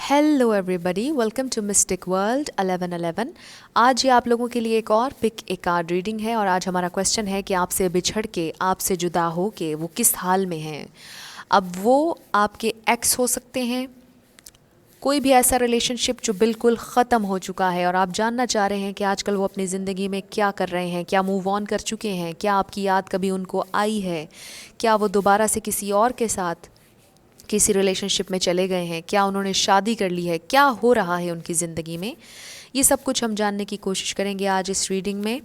Hello everybody, welcome to mystic world 1111। आज ये आप लोगों के लिए एक और पिक ए कार्ड रीडिंग है और आज हमारा क्वेश्चन है कि आपसे बिछड़ के, आपसे जुदा हो के वो किस हाल में हैं। अब वो आपके एक्स हो सकते हैं, कोई भी ऐसा रिलेशनशिप जो बिल्कुल ख़त्म हो चुका है और आप जानना चाह रहे हैं कि आजकल वो अपनी ज़िंदगी में क्या कर रहे हैं, क्या मूव ऑन कर चुके हैं, क्या आपकी याद कभी उनको आई है, क्या वो दोबारा से किसी और के साथ किसी रिलेशनशिप में चले गए हैं, क्या उन्होंने शादी कर ली है, क्या हो रहा है उनकी ज़िंदगी में। ये सब कुछ हम जानने की कोशिश करेंगे आज इस रीडिंग में।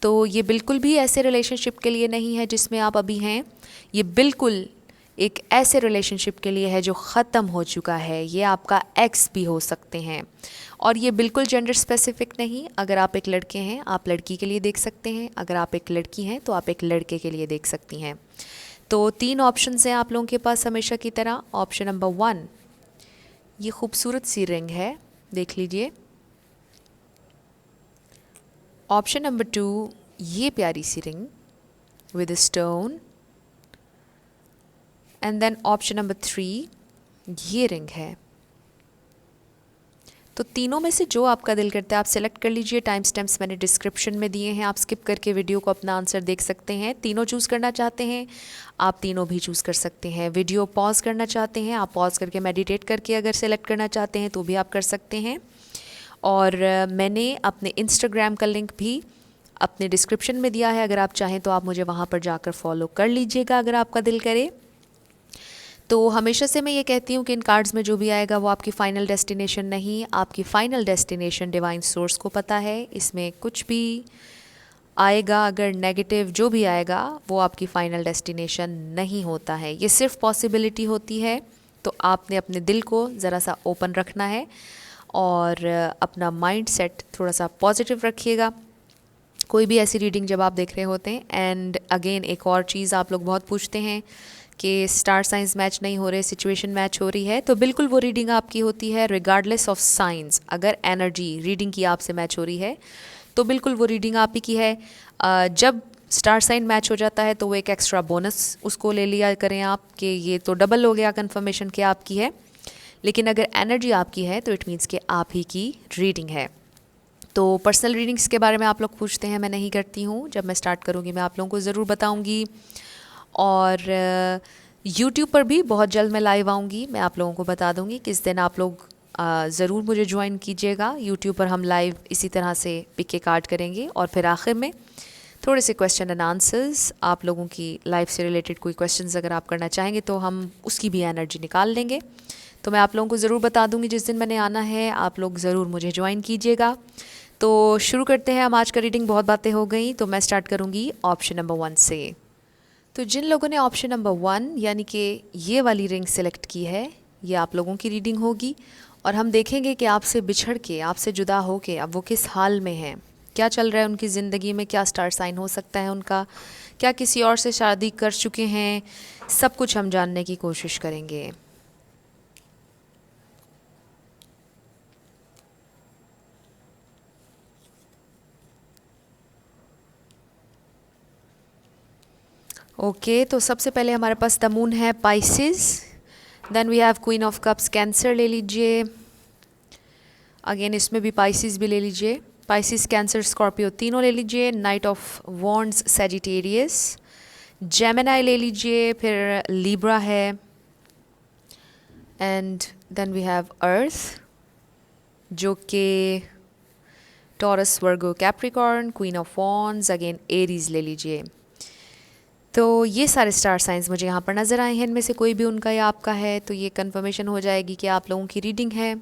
तो ये बिल्कुल भी ऐसे रिलेशनशिप के लिए नहीं है जिसमें आप अभी हैं, ये बिल्कुल एक ऐसे रिलेशनशिप के लिए है जो ख़त्म हो चुका है। ये आपका एक्स भी हो सकते हैं और ये बिल्कुल जेंडर स्पेसिफिक नहीं। अगर आप एक लड़के हैं आप लड़की के लिए देख सकते हैं, अगर आप एक लड़की हैं तो आप एक लड़के के लिए देख सकती हैं। तो 3 ऑप्शंस हैं आप लोगों के पास हमेशा की तरह। ऑप्शन नंबर 1, ये खूबसूरत सी रिंग है, देख लीजिए। ऑप्शन नंबर 2, ये प्यारी सी ring with stone. And then option number 3, ये रिंग है। तो तीनों में से जो आपका दिल करता है आप सेलेक्ट कर लीजिए। टाइम स्टैम्प्स मैंने डिस्क्रिप्शन में दिए हैं, आप स्किप करके वीडियो को अपना आंसर देख सकते हैं। तीनों चूज़ करना चाहते हैं आप तीनों भी चूज़ कर सकते हैं। वीडियो पॉज करना चाहते हैं आप पॉज करके मेडिटेट करके अगर सेलेक्ट करना चाहते हैं तो भी आप कर सकते हैं। और मैंने अपने इंस्टाग्राम का लिंक भी अपने डिस्क्रिप्शन में दिया है, अगर आप चाहें तो आप मुझे वहाँ पर जाकर फॉलो कर लीजिएगा अगर आपका दिल करे। तो हमेशा से मैं ये कहती हूँ कि इन कार्ड्स में जो भी आएगा वो आपकी फ़ाइनल डेस्टिनेशन नहीं, आपकी फ़ाइनल डेस्टिनेशन डिवाइन सोर्स को पता है। इसमें कुछ भी आएगा, अगर नेगेटिव जो भी आएगा वो आपकी फ़ाइनल डेस्टिनेशन नहीं होता है, ये सिर्फ पॉसिबिलिटी होती है। तो आपने अपने दिल को ज़रा सा ओपन रखना है और अपना माइंड सेट थोड़ा सा पॉजिटिव रखिएगा कोई भी ऐसी रीडिंग जब आप देख रहे होते हैं। एंड अगेन एक और चीज़ आप लोग बहुत पूछते हैं कि स्टार साइंस मैच नहीं हो रहे, सिचुएशन मैच हो रही है, तो बिल्कुल वो रीडिंग आपकी होती है रिगार्डलेस ऑफ साइंस। अगर एनर्जी रीडिंग की आपसे मैच हो रही है तो बिल्कुल वो रीडिंग आप ही की है। जब स्टार साइन मैच हो जाता है तो वो एक एक्स्ट्रा बोनस उसको ले लिया करें आप कि ये तो डबल हो गया कंफर्मेशन कि आपकी है। लेकिन अगर एनर्जी आपकी है तो इट मीन्स कि आप ही की रीडिंग है। तो पर्सनल रीडिंग्स के बारे में आप लोग पूछते हैं, मैं नहीं करती हूँ। जब मैं स्टार्ट करूँगी मैं आप लोगों को ज़रूर बताऊँगी। और यूट्यूब पर भी बहुत जल्द मैं लाइव आऊँगी, मैं आप लोगों को बता दूँगी किस दिन आप लोग ज़रूर मुझे ज्वाइन कीजिएगा। यूट्यूब पर हम लाइव इसी तरह से पिक के कार्ड करेंगे और फिर आखिर में थोड़े से क्वेश्चन एंड आंसर्स, आप लोगों की लाइफ से रिलेटेड कोई क्वेश्चंस अगर आप करना चाहेंगे तो हम उसकी भी एनर्जी निकाल लेंगे। तो मैं आप लोगों को ज़रूर बता दूँगी जिस दिन मैंने आना है, आप लोग ज़रूर मुझे ज्वाइन कीजिएगा। तो शुरू करते हैं हम आज का रीडिंग। बहुत बातें हो गई तो मैं स्टार्ट करूँगी ऑप्शन नंबर 1 से। तो जिन लोगों ने ऑप्शन नंबर 1 यानी कि ये वाली रिंग सेलेक्ट की है, ये आप लोगों की रीडिंग होगी और हम देखेंगे कि आपसे बिछड़ के, आपसे जुदा हो के अब वो किस हाल में हैं, क्या चल रहा है उनकी ज़िंदगी में, क्या स्टार साइन हो सकता है उनका, क्या किसी और से शादी कर चुके हैं, सब कुछ हम जानने की कोशिश करेंगे। ओके तो सबसे पहले हमारे पास द मून है Pisces, then we have queen of cups cancer ले लीजिए। अगेन इसमें भी पाइसेस भी ले लीजिए, पाइसेस कैंसर स्कॉर्पियो तीनों ले लीजिए। Night of wands Sagittarius, Gemini ले लीजिए, फिर लिब्रा है एंड देन वी हैव अर्थ जो कि Taurus Virgo Capricorn, queen of wands, again Aries ले लीजिए। तो ये सारे स्टार साइंस मुझे यहाँ पर नज़र आए हैं, इनमें से कोई भी उनका या आपका है तो ये कंफर्मेशन हो जाएगी कि आप लोगों की रीडिंग है।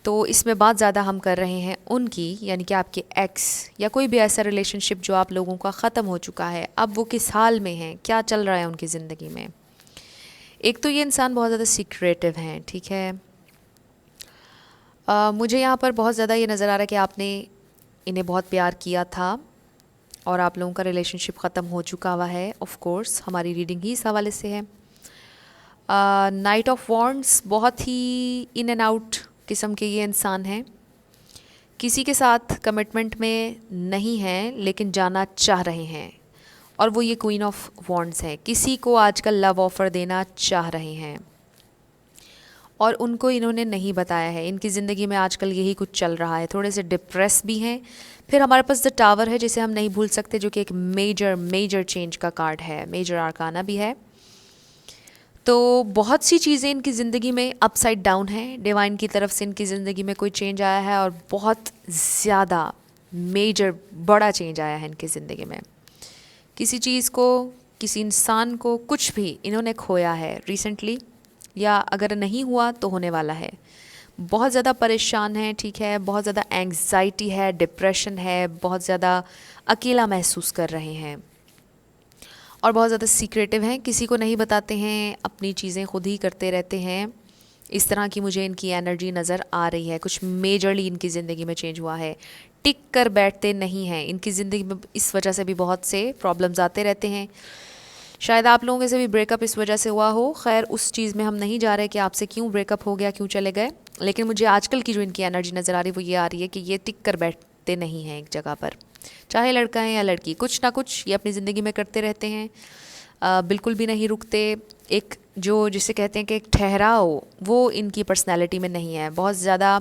तो इसमें बात ज़्यादा हम कर रहे हैं उनकी, यानी कि आपके एक्स या कोई भी ऐसा रिलेशनशिप जो आप लोगों का ख़त्म हो चुका है, अब वो किस हाल में हैं, क्या चल रहा है उनकी ज़िंदगी में। एक तो ये इंसान बहुत ज़्यादा सीक्रेटिव हैं, ठीक है। मुझे यहाँ पर बहुत ज़्यादा ये नज़र आ रहा है कि आपने इन्हें बहुत प्यार किया था और आप लोगों का रिलेशनशिप ख़त्म हो चुका हुआ है। ऑफ कोर्स हमारी रीडिंग ही इस हवाले से है। नाइट ऑफ वॉन्ड्स बहुत ही इन एंड आउट किस्म के ये इंसान हैं, किसी के साथ कमिटमेंट में नहीं हैं लेकिन जाना चाह रहे हैं। और वो ये क्वीन ऑफ वॉन्ड्स है, किसी को आजकल लव ऑफ़र देना चाह रहे हैं। और उनको इन्होंने नहीं बताया है। इनकी ज़िंदगी में आजकल यही कुछ चल रहा है, थोड़े से डिप्रेस भी हैं। फिर हमारे पास द टावर है जिसे हम नहीं भूल सकते, जो कि एक मेजर चेंज का कार्ड है, मेजर आर्काना भी है। तो बहुत सी चीज़ें इनकी ज़िंदगी में अपसाइड डाउन हैं। डिवाइन की तरफ से इनकी ज़िंदगी में कोई चेंज आया है और बहुत ज़्यादा मेजर बड़ा चेंज आया है इनकी ज़िंदगी में। किसी चीज़ को, किसी इंसान को, कुछ भी इन्होंने खोया है रिसेंटली, या अगर नहीं हुआ तो होने वाला है। बहुत ज़्यादा परेशान है, ठीक है, बहुत ज़्यादा एंग्जाइटी है, डिप्रेशन है, बहुत ज़्यादा अकेला महसूस कर रहे हैं और बहुत ज़्यादा सीक्रेटिव हैं, किसी को नहीं बताते हैं, अपनी चीज़ें खुद ही करते रहते हैं। इस तरह की मुझे इनकी एनर्जी नज़र आ रही है। कुछ मेजरली इनकी ज़िंदगी में चेंज हुआ है। टिक कर बैठते नहीं हैं इनकी ज़िंदगी में, इस वजह से भी बहुत से प्रॉब्लम्स आते रहते हैं। शायद आप लोगों के से भी ब्रेकअप इस वजह से हुआ हो। खैर, उस चीज़ में हम नहीं जा रहे कि आपसे क्यों ब्रेकअप हो गया, क्यों चले गए, लेकिन मुझे आजकल की जो इनकी एनर्जी नज़र आ रही है वो ये आ रही है कि ये टिक कर बैठते नहीं हैं एक जगह पर। चाहे लड़का है या लड़की, कुछ ना कुछ ये अपनी ज़िंदगी में करते रहते हैं, बिल्कुल भी नहीं रुकते। एक जो जिसे कहते हैं कि एक ठहराव, वो इनकी पर्सनैलिटी में नहीं है। बहुत ज़्यादा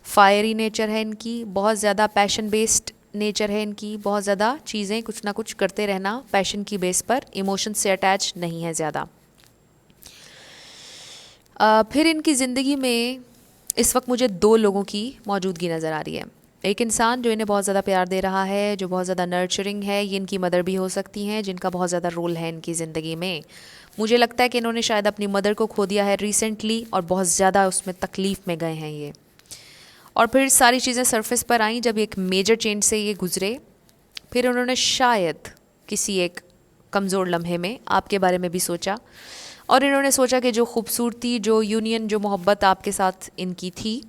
फायरी नेचर है इनकी, बहुत ज़्यादा पैशन बेस्ड नेचर है इनकी, बहुत ज़्यादा चीज़ें कुछ ना कुछ करते रहना पैशन की बेस पर, इमोशन से अटैच नहीं है ज़्यादा। फिर इनकी ज़िंदगी में इस वक्त मुझे दो लोगों की मौजूदगी नज़र आ रही है। एक इंसान जो इन्हें बहुत ज़्यादा प्यार दे रहा है, जो बहुत ज़्यादा नर्चरिंग है, ये इनकी मदर भी हो सकती हैं, जिनका बहुत ज़्यादा रोल है इनकी ज़िंदगी में। मुझे लगता है कि इन्होंने शायद अपनी मदर को खो दिया है रिसेंटली और बहुत ज़्यादा उसमें तकलीफ़ में गए हैं ये। और फिर सारी चीज़ें सरफेस पर आईं जब एक मेजर चेंज से ये गुज़रे। फिर उन्होंने शायद किसी एक कमज़ोर लम्हे में आपके बारे में भी सोचा, और इन्होंने सोचा कि जो खूबसूरती, जो यूनियन, जो मोहब्बत आपके साथ इनकी थी,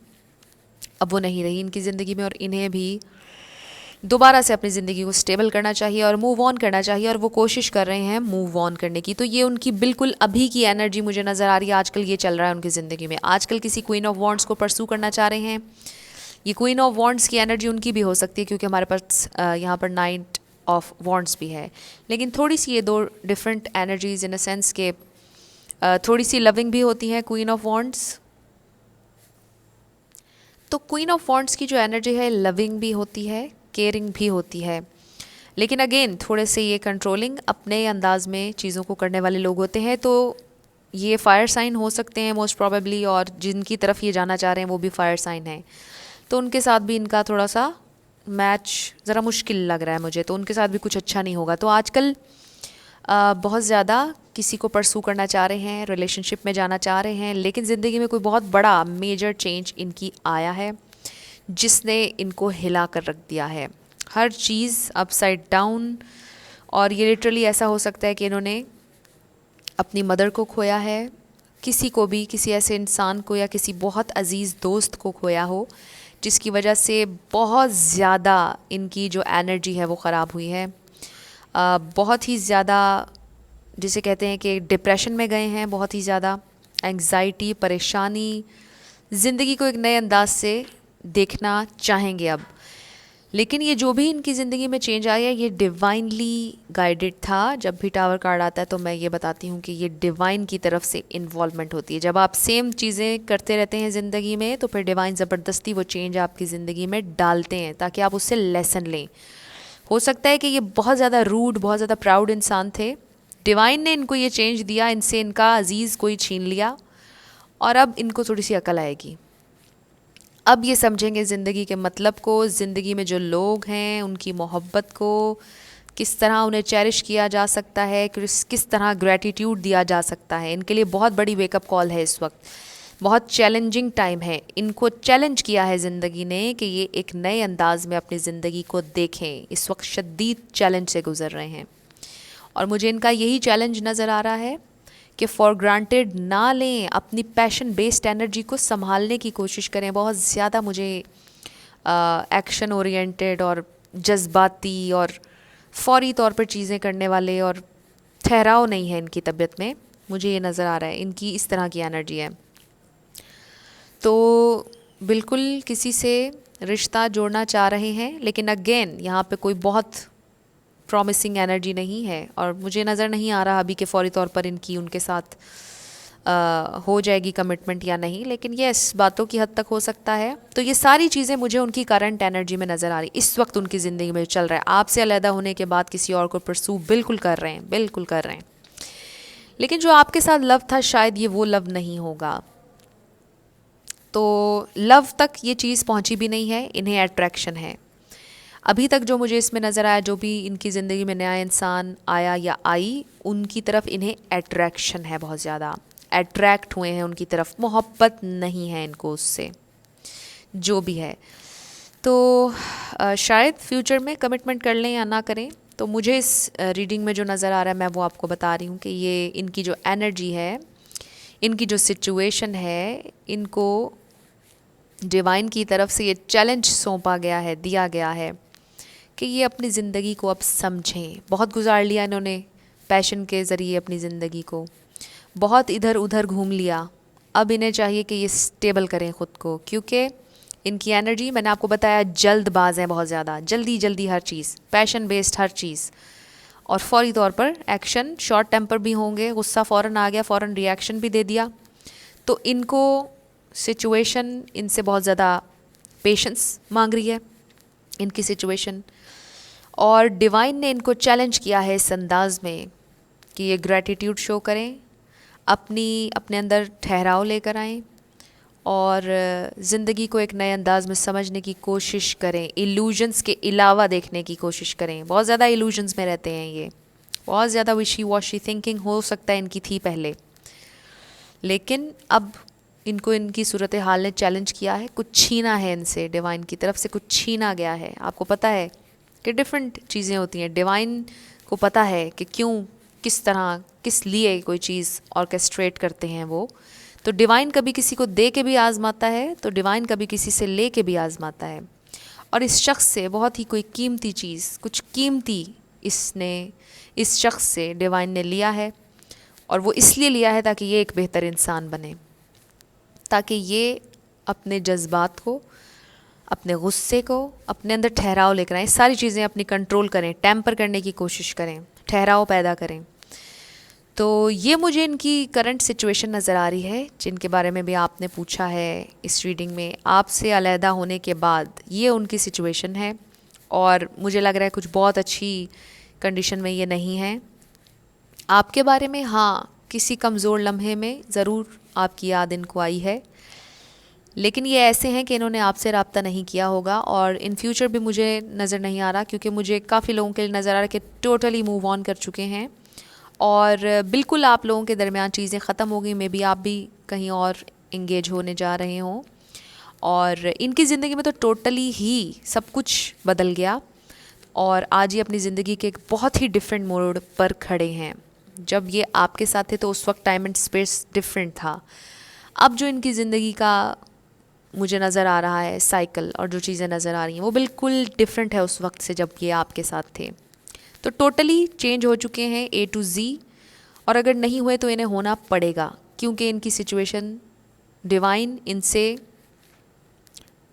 अब वो नहीं रही इनकी ज़िंदगी में, और इन्हें भी दोबारा से अपनी ज़िंदगी को स्टेबल करना चाहिए और मूव ऑन करना चाहिए, और वो कोशिश कर रहे हैं मूव ऑन करने की। तो ये उनकी बिल्कुल अभी की एनर्जी मुझे नज़र आ रही है। आजकल ये चल रहा है उनकी ज़िंदगी में। आजकल किसी क्वीन ऑफ वॉन्ड्स को परसू करना चाह रहे हैं। ये क्वीन ऑफ वॉन्ड्स की एनर्जी उनकी भी हो सकती है, क्योंकि हमारे पास यहाँ पर नाइट ऑफ वॉन्ड्स भी है। लेकिन थोड़ी सी ये दो different energies in a sense के थोड़ी सी लविंग भी होती हैं क्वीन ऑफ वॉन्ड्स। तो क्वीन ऑफ वॉन्ड्स की जो एनर्जी है लविंग भी होती है, केयरिंग भी होती है, लेकिन अगेन थोड़े से ये कंट्रोलिंग, अपने अंदाज में चीज़ों को करने वाले लोग होते हैं। तो ये फायर साइन हो सकते हैं मोस्ट प्रॉबेबली, और जिनकी तरफ ये जाना चाह रहे हैं वो भी फायर साइन है। तो उनके साथ भी इनका थोड़ा सा मैच ज़रा मुश्किल लग रहा है मुझे, तो उनके साथ भी कुछ अच्छा नहीं होगा। तो आजकल बहुत ज़्यादा किसी को परसू करना चाह रहे हैं, रिलेशनशिप में जाना चाह रहे हैं, लेकिन ज़िंदगी में कोई बहुत बड़ा मेजर चेंज इनकी आया है जिसने इनको हिला कर रख दिया है। हर चीज़ अपसाइड डाउन, और ये लिटरली ऐसा हो सकता है कि इन्होंने अपनी मदर को खोया है, किसी को भी, किसी ऐसे इंसान को या किसी बहुत अजीज़ दोस्त को खोया हो, जिसकी वजह से बहुत ज़्यादा इनकी जो एनर्जी है वो ख़राब हुई है। बहुत ही ज़्यादा जिसे कहते हैं कि डिप्रेशन में गए हैं, बहुत ही ज़्यादा एंग्जाइटी, परेशानी, ज़िंदगी को एक नए अंदाज से देखना चाहेंगे अब। लेकिन ये जो भी इनकी ज़िंदगी में चेंज आया है ये डिवाइनली गाइडेड था। जब भी टावर कार्ड आता है तो मैं ये बताती हूँ कि ये डिवाइन की तरफ से इन्वॉल्वमेंट होती है। जब आप सेम चीज़ें करते रहते हैं ज़िंदगी में तो फिर डिवाइन ज़बरदस्ती वो चेंज आपकी ज़िंदगी में डालते हैं ताकि आप उससे लेसन लें। हो सकता है कि ये बहुत ज़्यादा रूड, बहुत ज़्यादा प्राउड इंसान थे, डिवाइन ने इनको ये चेंज दिया, इनसे इनका अजीज़ कोई छीन लिया, और अब इनको थोड़ी सी अकल आएगी। अब ये समझेंगे ज़िंदगी के मतलब को, ज़िंदगी में जो लोग हैं उनकी मोहब्बत को, किस तरह उन्हें चेरिश किया जा सकता है, किस तरह ग्रैटिट्यूड दिया जा सकता है। इनके लिए बहुत बड़ी वेकअप कॉल है इस वक्त, बहुत चैलेंजिंग टाइम है। इनको चैलेंज किया है ज़िंदगी ने कि ये एक नए अंदाज में अपनी ज़िंदगी को देखें। इस वक्त शदीद चैलेंज से गुज़र रहे हैं, और मुझे इनका यही चैलेंज नज़र आ रहा है कि फॉर ग्रांटेड ना लें, अपनी पैशन बेस्ड एनर्जी को संभालने की कोशिश करें। बहुत ज़्यादा मुझे एक्शन ओरिएंटेड और जज्बाती और फौरी तौर पर चीज़ें करने वाले और ठहराव नहीं है इनकी तबीयत में, मुझे ये नज़र आ रहा है। इनकी इस तरह की एनर्जी है। तो बिल्कुल किसी से रिश्ता जोड़ना चाह रहे हैं, लेकिन अगेन यहाँ पे कोई बहुत प्रॉमिसिंग एनर्जी नहीं है, और मुझे नज़र नहीं आ रहा अभी कि फ़ौरी तौर पर इनकी उनके साथ हो जाएगी कमिटमेंट या नहीं, लेकिन ये इस बातों की हद तक हो सकता है। तो ये सारी चीज़ें मुझे उनकी करंट एनर्जी में नज़र आ रही, इस वक्त उनकी ज़िंदगी में चल रहा है। आपसे अलहदा होने के बाद किसी और को परसू बिल्कुल कर रहे हैं, बिल्कुल कर रहे हैं। लेकिन जो आपके साथ लव था शायद ये वो लव नहीं होगा। तो लव तक ये चीज़ पहुंची भी नहीं है, इन्हें अट्रैक्शन है अभी तक। जो मुझे इसमें नज़र आया, जो भी इनकी ज़िंदगी में नया इंसान आया या आई, उनकी तरफ इन्हें अट्रैक्शन है, बहुत ज़्यादा अट्रैक्ट हुए हैं उनकी तरफ, मोहब्बत नहीं है इनको उससे, जो भी है। तो शायद फ्यूचर में कमिटमेंट कर लें या ना करें। तो मुझे इस रीडिंग में जो नज़र आ रहा है मैं वो आपको बता रही हूँ कि ये इनकी जो एनर्जी है, इनकी जो सिचुएशन है, इनको डिवाइन की तरफ से ये चैलेंज सौंपा गया है, दिया गया है कि ये अपनी ज़िंदगी को अब समझें। बहुत गुजार लिया इन्होंने पैशन के ज़रिए अपनी ज़िंदगी को, बहुत इधर उधर घूम लिया। अब इन्हें चाहिए कि ये स्टेबल करें ख़ुद को, क्योंकि इनकी एनर्जी, मैंने आपको बताया, जल्दबाज हैं बहुत ज़्यादा, जल्दी जल्दी हर चीज़, पैशन बेस्ड हर चीज़, और फौरी तौर पर एक्शन, शॉर्ट टेम्पर भी होंगे, गुस्सा फ़ौरन आ गया, फ़ौरन रिएक्शन भी दे दिया। तो इनको सिचुएशन इनसे बहुत ज़्यादा पेशेंस मांग रही है, इनकी सिचुएशन। और डिवाइन ने इनको चैलेंज किया है इस अंदाज में कि ये ग्रैटिट्यूड शो करें, अपने अंदर ठहराव लेकर आएँ और ज़िंदगी को एक नए अंदाज में समझने की कोशिश करें, इल्यूजन्स के अलावा देखने की कोशिश करें। बहुत ज़्यादा इल्यूजन्स में रहते हैं ये, बहुत ज़्यादा विशी वॉशी थिंकिंग हो सकता है इनकी थी पहले, लेकिन अब इनको इनकी सूरत हाल ने चैलेंज किया है, कुछ छीना है इनसे, डिवाइन की तरफ से कुछ छीना गया है। आपको पता है कि डिफरेंट चीज़ें होती हैं, डिवाइन को पता है कि क्यों, किस तरह, किस लिए कोई चीज़ ऑर्केस्ट्रेट करते हैं वो। तो डिवाइन कभी किसी को दे के भी आज़माता है, तो डिवाइन कभी किसी से ले के भी आज़माता है। और इस शख्स से बहुत ही कोई कीमती चीज़, कुछ कीमती इस शख्स से डिवाइन ने लिया है, और वो इसलिए लिया है ताकि ये एक बेहतर इंसान बने, ताकि ये अपने जज्बात को, अपने गुस्से को, अपने अंदर ठहराव लेकर आएँ, सारी चीज़ें अपनी कंट्रोल करें, टेम्पर करने की कोशिश करें, ठहराव पैदा करें। तो ये मुझे इनकी करंट सिचुएशन नज़र आ रही है, जिनके बारे में भी आपने पूछा है इस रीडिंग में। आपसे अलहदा होने के बाद ये उनकी सिचुएशन है, और मुझे लग रहा है कुछ बहुत अच्छी कंडीशन में ये नहीं है आपके बारे में। हाँ, किसी कमज़ोर लम्हे में ज़रूर आपकी याद इनको आई है, लेकिन ये ऐसे हैं कि इन्होंने आपसे रब्ता नहीं किया होगा, और इन फ्यूचर भी मुझे नज़र नहीं आ रहा, क्योंकि मुझे काफ़ी लोगों के लिए नज़र आ रहा है कि टोटली मूव ऑन कर चुके हैं, और बिल्कुल आप लोगों के दरमियान चीज़ें ख़त्म हो गई। मे बी आप भी कहीं और इंगेज होने जा रहे हों, और इनकी ज़िंदगी में तो टोटली ही सब कुछ बदल गया, और आज ये अपनी ज़िंदगी के एक बहुत ही डिफरेंट मोड़ पर खड़े हैं। जब ये आपके साथ थे तो उस वक्त टाइम एंड स्पेस डिफरेंट था। अब जो इनकी ज़िंदगी का मुझे नज़र आ रहा है साइकिल, और जो चीज़ें नज़र आ रही हैं वो बिल्कुल डिफरेंट है उस वक्त से जब ये आपके साथ थे। तो टोटली चेंज हो चुके हैं A to Z, और अगर नहीं हुए तो इन्हें होना पड़ेगा, क्योंकि इनकी सिचुएशन, डिवाइन इनसे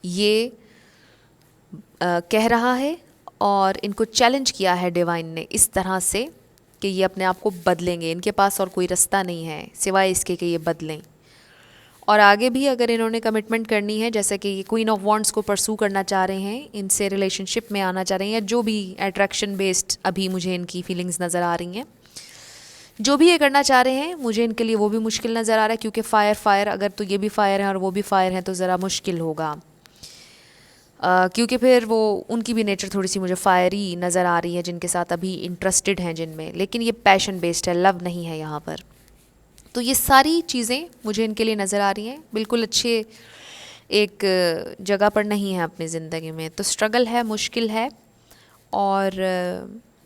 ये कह रहा है, और इनको चैलेंज किया है डिवाइन ने इस तरह से कि ये अपने आप को बदलेंगे। इनके पास और कोई रास्ता नहीं है सिवाय इसके कि ये बदलें, और आगे भी अगर इन्होंने कमिटमेंट करनी है, जैसे कि ये क्वीन ऑफ वॉन्ड्स को परसू करना चाह रहे हैं, इनसे रिलेशनशिप में आना चाह रहे हैं, या जो भी अट्रैक्शन बेस्ड अभी मुझे इनकी फीलिंग्स नज़र आ रही हैं, जो भी ये करना चाह रहे हैं, मुझे इनके लिए वो भी मुश्किल नज़र आ रहा है, क्योंकि फायर अगर तो ये भी फायर है और वो भी फायर है तो ज़रा मुश्किल होगा, क्योंकि फिर वो उनकी भी नेचर थोड़ी सी मुझे फायरी नज़र आ रही है, जिनके साथ अभी इंटरेस्टेड हैं जिनमें, लेकिन ये पैशन बेस्ड है, लव नहीं है यहाँ पर। तो ये सारी चीज़ें मुझे इनके लिए नज़र आ रही हैं, बिल्कुल अच्छे एक जगह पर नहीं है अपनी ज़िंदगी में, तो स्ट्रगल है, मुश्किल है, और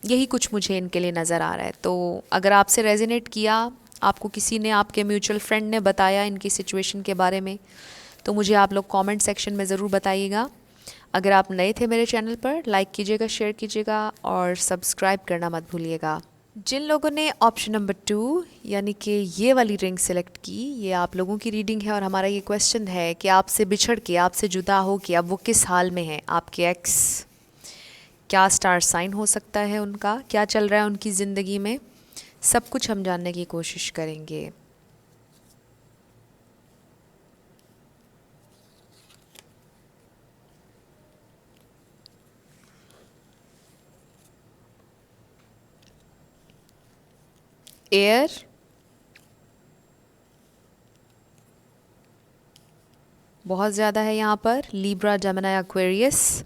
यही कुछ मुझे इनके लिए नज़र आ रहा है। तो अगर आपसे रेजोनेट किया, आपको किसी ने, आपके म्यूचुअल फ्रेंड ने बताया इनकी सिचुएशन के बारे में, तो मुझे आप लोग कमेंट सेक्शन में ज़रूर बताइएगा। अगर आप नए थे मेरे चैनल पर, लाइक कीजिएगा, शेयर कीजिएगा, और सब्सक्राइब करना मत भूलिएगा। जिन लोगों ने ऑप्शन नंबर 2 यानी कि ये वाली रिंग सेलेक्ट की, ये आप लोगों की रीडिंग है, और हमारा ये क्वेश्चन है कि आपसे बिछड़ के, आपसे जुदा हो के अब वो किस हाल में है, आपके एक्स, क्या स्टार साइन हो सकता है उनका, क्या चल रहा है उनकी ज़िंदगी में, सब कुछ हम जानने की कोशिश करेंगे। एयर, बहुत ज़्यादा है यहाँ पर, Libra, Gemini, Aquarius,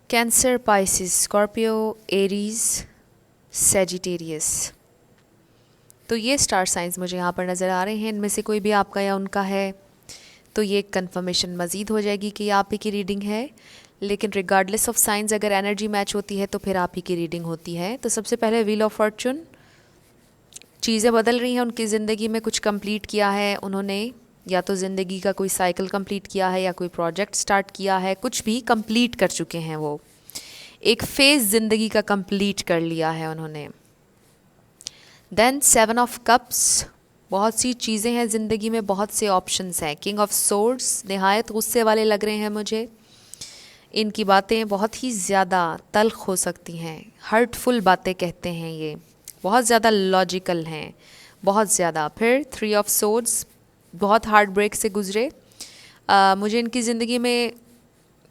cancer, Pisces, Scorpio, Aries, Sagittarius. तो ये स्टार साइंस मुझे यहाँ पर नज़र आ रहे हैं। इनमें से कोई भी आपका या उनका है तो ये कंफर्मेशन मज़ीद हो जाएगी कि आप ही की रीडिंग है। लेकिन रिगार्डलेस ऑफ साइंस अगर एनर्जी मैच होती है तो फिर आप ही की रीडिंग होती है। तो सबसे पहले व्हील ऑफ फॉर्चून, चीज़ें बदल रही हैं उनकी ज़िंदगी में, कुछ कंप्लीट किया है उन्होंने, या तो ज़िंदगी का कोई साइकिल कंप्लीट किया है या कोई प्रोजेक्ट स्टार्ट किया है, कुछ भी कंप्लीट कर चुके हैं वो, एक फेज़ ज़िंदगी का कंप्लीट कर लिया है उन्होंने। देन 7 ऑफ कप्स, बहुत सी चीज़ें हैं ज़िंदगी में, बहुत से ऑप्शंस हैं। किंग ऑफ सोर्ड्स, नहायत गुस्से वाले लग रहे हैं मुझे, इनकी बातें बहुत ही ज़्यादा तल्ख हो सकती हैं, हर्टफुल बातें कहते हैं ये, बहुत ज़्यादा लॉजिकल हैं, बहुत ज़्यादा। फिर 3 ऑफ सोर्ड्स, बहुत हार्ट ब्रेक से गुजरे। मुझे इनकी ज़िंदगी में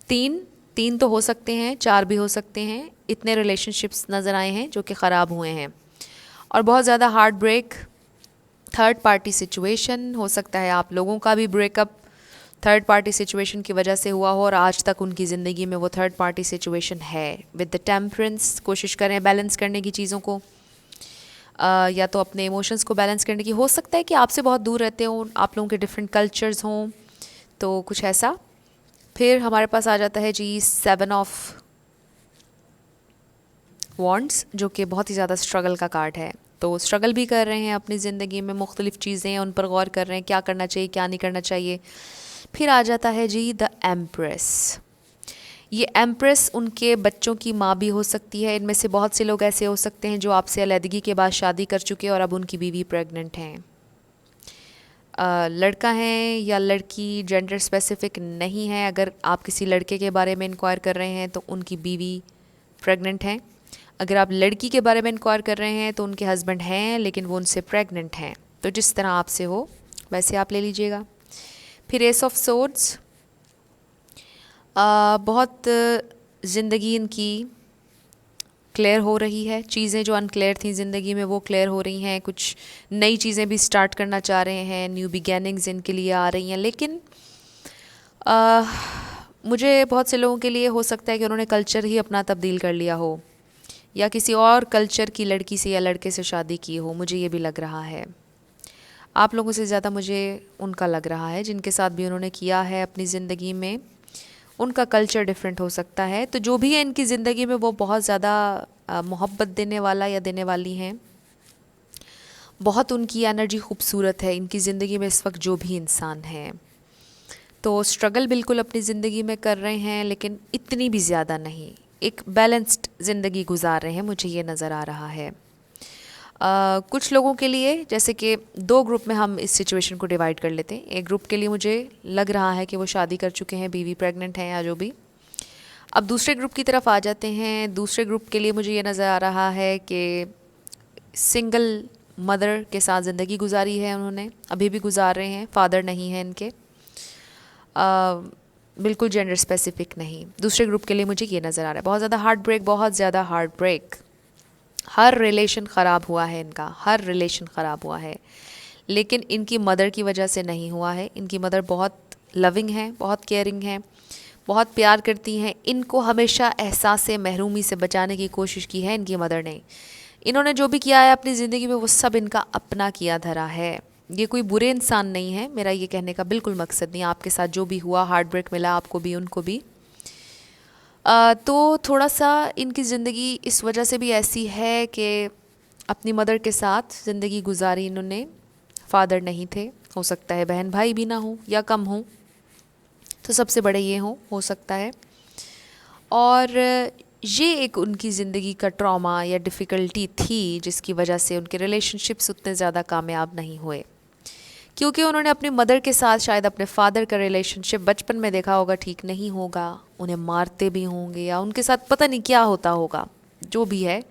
तीन तो हो सकते हैं, 4 भी हो सकते हैं, इतने रिलेशनशिप्स नज़र आए हैं जो कि ख़राब हुए हैं, और बहुत ज़्यादा heart break, third party situation, हो सकता है आप लोगों का भी ब्रेकअप थर्ड पार्टी सिचुएशन की वजह से हुआ हो और आज तक उनकी ज़िंदगी में वो थर्ड पार्टी सिचुएशन है। विद द टेम्परेंस, कोशिश करें बैलेंस करने की चीज़ों को, या तो अपने इमोशंस को बैलेंस करने की। हो सकता है कि आपसे बहुत दूर रहते हों, आप लोगों के डिफरेंट कल्चर्स हों, तो कुछ ऐसा। फिर हमारे पास आ जाता है जी 7 ऑफ वॉन्ड्स, जो कि बहुत ही ज़्यादा स्ट्रगल का कार्ड है। तो स्ट्रगल भी कर रहे हैं अपनी ज़िंदगी में, मुख्तलिफ़ चीज़ें हैं, उन पर गौर कर रहे हैं, क्या करना चाहिए क्या नहीं करना चाहिए। फिर आ जाता है जी द एम्प्रेस। ये एम्प्रेस उनके बच्चों की माँ भी हो सकती है। इनमें से बहुत से लोग ऐसे हो सकते हैं जो आपसे अलहदगी के बाद शादी कर चुके हैं और अब उनकी बीवी प्रेग्नेंट हैं। लड़का है या लड़की, जेंडर स्पेसिफिक नहीं है। अगर आप किसी लड़के के बारे में इंक्वायर कर रहे हैं तो उनकी बीवी प्रेग्नेंट हैं। अगर आप लड़की के बारे में इंक्वायर कर रहे हैं तो उनके हस्बैंड हैं लेकिन वो उनसे प्रेग्नेंट हैं। तो जिस तरह आपसे हो वैसे आप ले लीजिएगा। फिर एस ऑफ सोर्ड्स, बहुत ज़िंदगी इनकी क्लियर हो रही है, चीज़ें जो अनक्लियर थी ज़िंदगी में वो क्लियर हो रही हैं, कुछ नई चीज़ें भी स्टार्ट करना चाह रहे हैं, न्यू बिगेनिंग्स इनके लिए आ रही हैं। लेकिन मुझे बहुत से लोगों के लिए हो सकता है कि उन्होंने कल्चर ही अपना तब्दील कर लिया हो या किसी और कल्चर की लड़की से या लड़के से शादी की हो, मुझे ये भी लग रहा है। आप लोगों से ज़्यादा मुझे उनका लग रहा है जिनके साथ भी उन्होंने किया है अपनी ज़िंदगी में, उनका कल्चर डिफरेंट हो सकता है। तो जो भी है इनकी ज़िंदगी में वो बहुत ज़्यादा मोहब्बत देने वाला या देने वाली हैं, बहुत उनकी एनर्जी खूबसूरत है इनकी ज़िंदगी में इस वक्त जो भी इंसान है। तो स्ट्रगल बिल्कुल अपनी ज़िंदगी में कर रहे हैं लेकिन इतनी भी ज़्यादा नहीं, एक बैलेंस्ड ज़िंदगी गुजार रहे हैं, मुझे ये नज़र आ रहा है। कुछ लोगों के लिए, जैसे कि 2 ग्रुप में हम इस सिचुएशन को डिवाइड कर लेते हैं। एक ग्रुप के लिए मुझे लग रहा है कि वो शादी कर चुके हैं, बीवी प्रेग्नेंट हैं या जो भी। अब दूसरे ग्रुप की तरफ आ जाते हैं। दूसरे ग्रुप के लिए मुझे ये नज़र आ रहा है कि सिंगल मदर के साथ ज़िंदगी गुजारी है उन्होंने, अभी भी गुजार रहे हैं, फादर नहीं है इनके, बिल्कुल जेंडर स्पेसिफिक नहीं। दूसरे ग्रुप के लिए मुझे ये नज़र आ रहा है बहुत ज़्यादा हार्ट ब्रेक, बहुत ज़्यादा हार्ट ब्रेक, हर रिलेशन ख़राब हुआ है इनका, हर रिलेशन ख़राब हुआ है, लेकिन इनकी मदर की वजह से नहीं हुआ है। इनकी मदर बहुत लविंग है, बहुत केयरिंग है, बहुत प्यार करती हैं। इनको हमेशा एहसास महरूमी से बचाने की कोशिश की है इनकी मदर ने। इन्होंने जो भी किया है अपनी ज़िंदगी में वो सब इनका अपना किया धरा है। ये कोई बुरे इंसान नहीं है, मेरा ये कहने का बिल्कुल मकसद नहीं। आपके साथ जो भी हुआ, हार्ट ब्रेक मिला आपको भी उनको भी, तो थोड़ा सा इनकी ज़िंदगी इस वजह से भी ऐसी है कि अपनी मदर के साथ ज़िंदगी गुजारी इन्होंने, फादर नहीं थे, हो सकता है बहन भाई भी ना हो या कम हो, तो सबसे बड़े ये हो सकता है। और ये एक उनकी ज़िंदगी का ट्रॉमा या डिफ़िकल्टी थी जिसकी वजह से उनके रिलेशनशिप्स उतने ज़्यादा कामयाब नहीं हुए, क्योंकि उन्होंने अपनी मदर के साथ, शायद अपने फादर का रिलेशनशिप बचपन में देखा होगा ठीक नहीं होगा, उन्हें मारते भी होंगे या उनके साथ पता नहीं क्या होता होगा, जो भी है